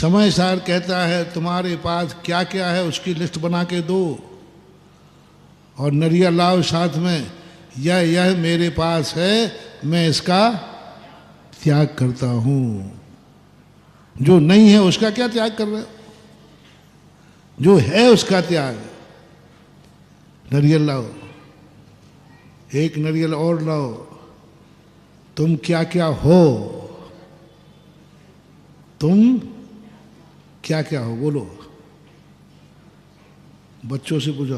समय सार कहता है तुम्हारे पास क्या क्या है उसकी लिस्ट बना के दो, और नरियल लाओ साथ में, यह मेरे पास है, मैं इसका त्याग करता हूं। जो नहीं है उसका क्या त्याग कर रहे हो, जो है उसका त्याग। नरियल लाओ, एक नरियल और लाओ। तुम क्या क्या हो, तुम क्या क्या हो बोलो। बच्चों से पूछो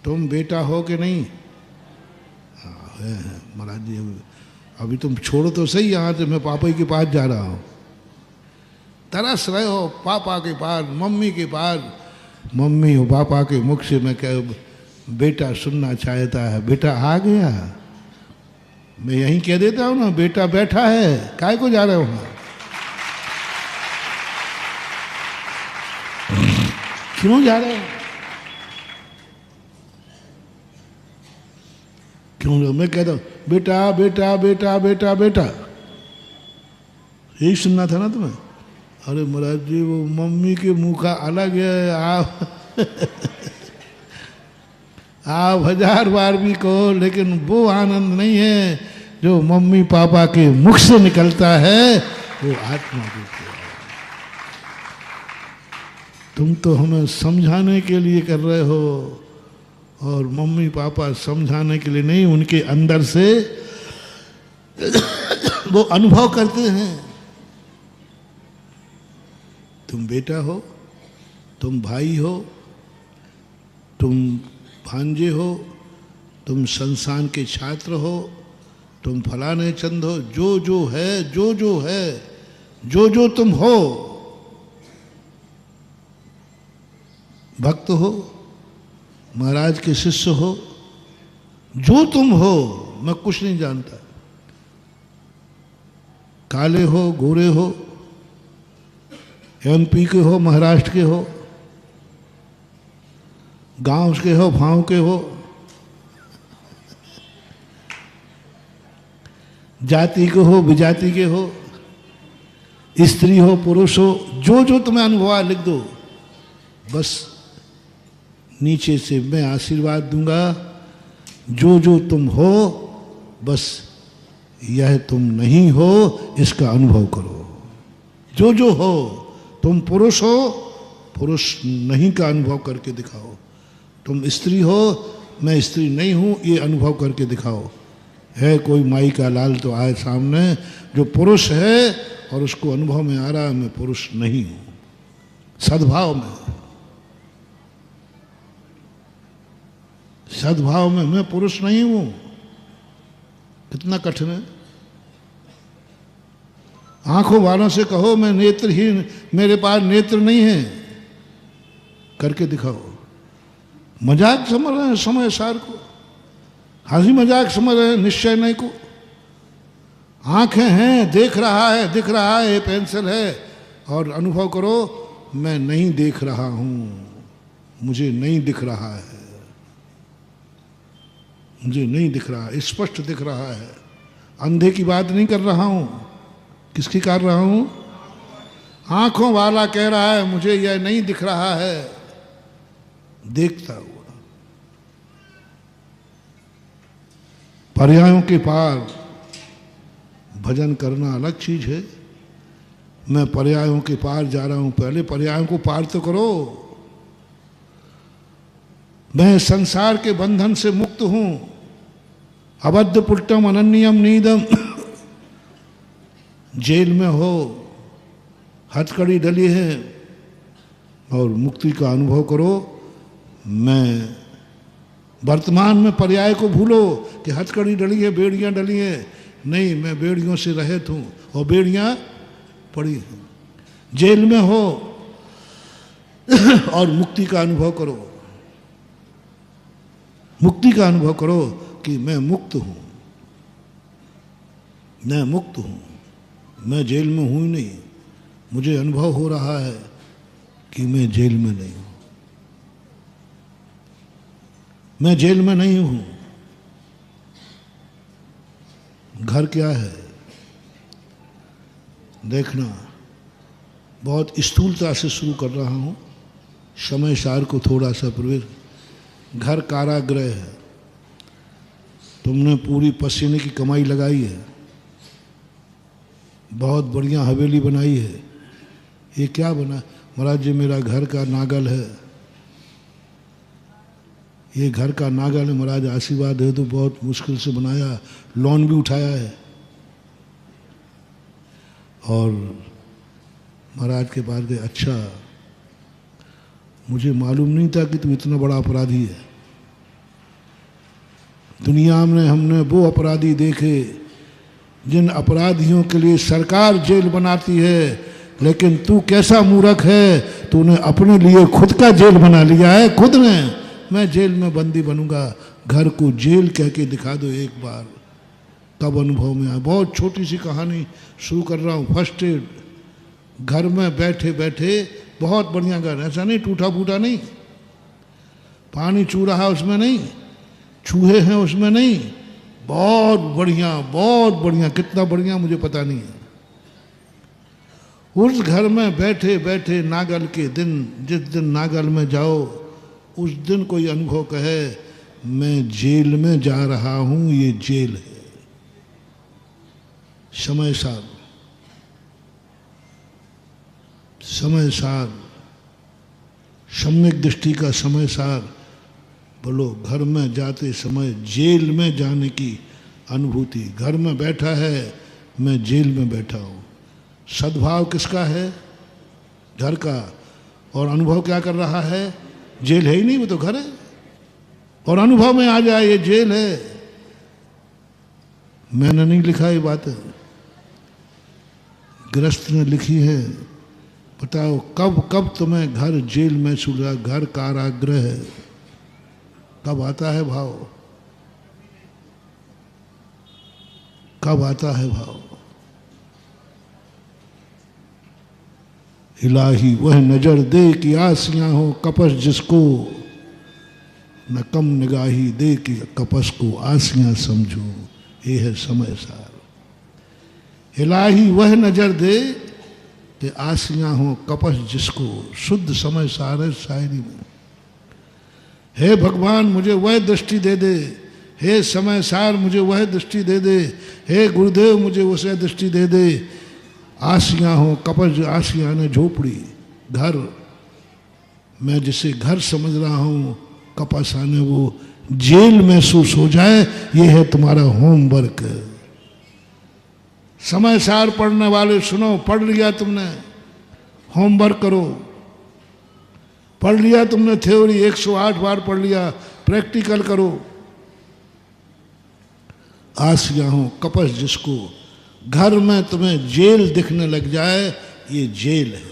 तुम बेटा हो कि नहीं। हाँ है महाराज जी, अभी तुम छोड़ो तो सही, यहाँ से मैं पापा के पास जा रहा हूँ। तरस रहे हो पापा के पास, मम्मी के पास। मम्मी और पापा के मुख से मैं कह बेटा सुनना चाहता है, बेटा आ गया। मैं यहीं कह देता हूँ ना, बेटा बैठा है, काय को जा रहे हो। क्यों जा रहे हो, क्यों। मैं कहता हूँ बेटा बेटा बेटा बेटा बेटा, यही सुनना था ना तुम्हें। अरे महाराज जी वो मम्मी के मुंह का अलग है। आप 1000 बार भी कहो, लेकिन वो आनंद नहीं है जो मम्मी पापा के मुख से निकलता है, वो आत्मा देती है। तुम तो हमें समझाने के लिए कर रहे हो, और मम्मी पापा समझाने के लिए नहीं, उनके अंदर से वो अनुभव करते हैं। तुम बेटा हो, तुम भाई हो, तुम भांजे हो, तुम संस्थान के छात्र हो, तुम फलाने चंद हो, जो है, जो है, जो तुम हो, भक्त हो, महाराज के शिष्य हो, जो तुम हो, मैं कुछ नहीं जानता। काले हो, गोरे हो, एमपी के हो, महाराष्ट्र के हो, गांव के हो, भाव के हो, जाति के हो, विजाति के हो, स्त्री हो, पुरुष हो, जो तुम्हें अनुभव लिख दो। बस नीचे से मैं आशीर्वाद दूंगा, जो तुम हो, बस यह तुम नहीं हो, इसका अनुभव करो। जो हो, तुम पुरुष हो, पुरुष नहीं का अनुभव करके दिखाओ। तुम स्त्री हो, मैं स्त्री नहीं हूं, ये अनुभव करके दिखाओ। है कोई माई का लाल तो आए सामने जो पुरुष है और उसको अनुभव में आ रहा है मैं पुरुष नहीं हूं, सद्भाव में, सद्भाव में मैं पुरुष नहीं हूं। कितना कठिन है। आंखों वालों से कहो मैं नेत्रहीन, मेरे पास नेत्र नहीं है, करके दिखाओ। मजाक समझ रहे हैं समय सार को, हंसी मजाक समझ रहे हैं निश्चय नहीं को। आंखें हैं, देख रहा है, दिख रहा है, ये पेंसिल है, और अनुभव करो मैं नहीं देख रहा हूं, मुझे नहीं दिख रहा है, मुझे नहीं दिख रहा, स्पष्ट दिख रहा है। अंधे की बात नहीं कर रहा हूं, किसकी कर रहा हूं। आंखों वाला कह रहा है मुझे यह नहीं दिख रहा है, देखता हुआ। पर्यायों के पार भजन करना अलग चीज है। मैं पर्यायों के पार जा रहा हूं, पहले पर्यायों को पार तो करो। मैं संसार के बंधन से मुक्त हूं, अबद्ध पुट्टम अनन्यम नीदम। जेल में हो, हथकड़ी डली है, और मुक्ति का अनुभव करो। मैं वर्तमान में पर्याय को भूलो कि हथकड़ी डली है, बेड़ियां डली है, नहीं, मैं बेड़ियों से रहित हूं और बेड़ियां पड़ी हैं। जेल में हो और मुक्ति का अनुभव करो, मुक्ति का अनुभव करो कि मैं मुक्त हूं, मैं मुक्त हूं, मैं जेल में हूं ही नहीं। मुझे अनुभव हो रहा है कि मैं जेल में नहीं हूं, मैं जेल में नहीं हूं। घर क्या है देखना, बहुत स्थूलता से शुरू कर रहा हूँ, समय सार को थोड़ा सा प्रवेश। घर कारागृह है, तुमने पूरी पसीने की कमाई लगाई है, बहुत बढ़िया हवेली बनाई है, ये क्या बना? महाराज जी मेरा घर का नागल है, ये घर का नागल है महाराज, आशीर्वाद है तो बहुत मुश्किल से बनाया, लोन भी उठाया है। और महाराज के पास गए, अच्छा मुझे मालूम नहीं था कि तू इतना बड़ा अपराधी है। दुनिया में हमने वो अपराधी देखे जिन अपराधियों के लिए सरकार जेल बनाती है, लेकिन तू कैसा मूर्ख है, तूने अपने लिए खुद का जेल बना लिया है। खुद ने, मैं जेल में बंदी बनूंगा, घर को जेल कह के दिखा दो एक बार, तब अनुभव में आया। बहुत छोटी सी कहानी शुरू कर रहा हूँ। फर्स्ट एड, घर में बैठे बैठे, बहुत बढ़िया घर, ऐसा नहीं टूटा फूटा नहीं, पानी चू रहा उसमें नहीं, चूहे हैं उसमें नहीं, बहुत बढ़िया बहुत बढ़िया, कितना बढ़िया मुझे पता नहीं है। उस घर में बैठे बैठे नागल के दिन, जिस दिन नागल में जाओ उस दिन कोई अनुभव कहे मैं जेल में जा रहा हूं, ये जेल है। समय सार, समय सार, सम्यक दृष्टि का समय सार। बोलो, घर में जाते समय जेल में जाने की अनुभूति। घर में बैठा है, मैं जेल में बैठा हूँ। सद्भाव किसका है? घर का। और अनुभव क्या कर रहा है? जेल है ही नहीं, वो तो घर है। और अनुभव में आ जाए ये जेल है। मैंने नहीं लिखा ये बात, गृहस्थ ने लिखी है। बताओ कब कब तुम्हें घर जेल में सुलझा, घर कारागृह है, कब आता है भाव? कब आता है भाव? इलाही वह नजर दे कि आसियां हो कपस जिसको, न कम निगाही दे कि कपस को आसियां समझो। ये है समय सार। इलाही वह नजर दे कि आसियां हो कपस जिसको, शुद्ध समय सार है शायरी में। हे भगवान मुझे वह दृष्टि दे दे, हे समय सार मुझे वह दृष्टि दे दे, हे गुरुदेव मुझे वह दृष्टि दे दे। आसियां हो कपस, आसियां ने झोपड़ी, घर, मैं जिसे घर समझ रहा हूँ, कपस आने वो जेल महसूस हो जाए। ये है तुम्हारा होमवर्क। समय सार पढ़ने वाले सुनो, पढ़ लिया तुमने, होमवर्क करो। पढ़ लिया तुमने थ्योरी, 108 बार पढ़ लिया, प्रैक्टिकल करो। आसियां हो कपस जिसको, घर में तुम्हें जेल दिखने लग जाए, ये जेल है।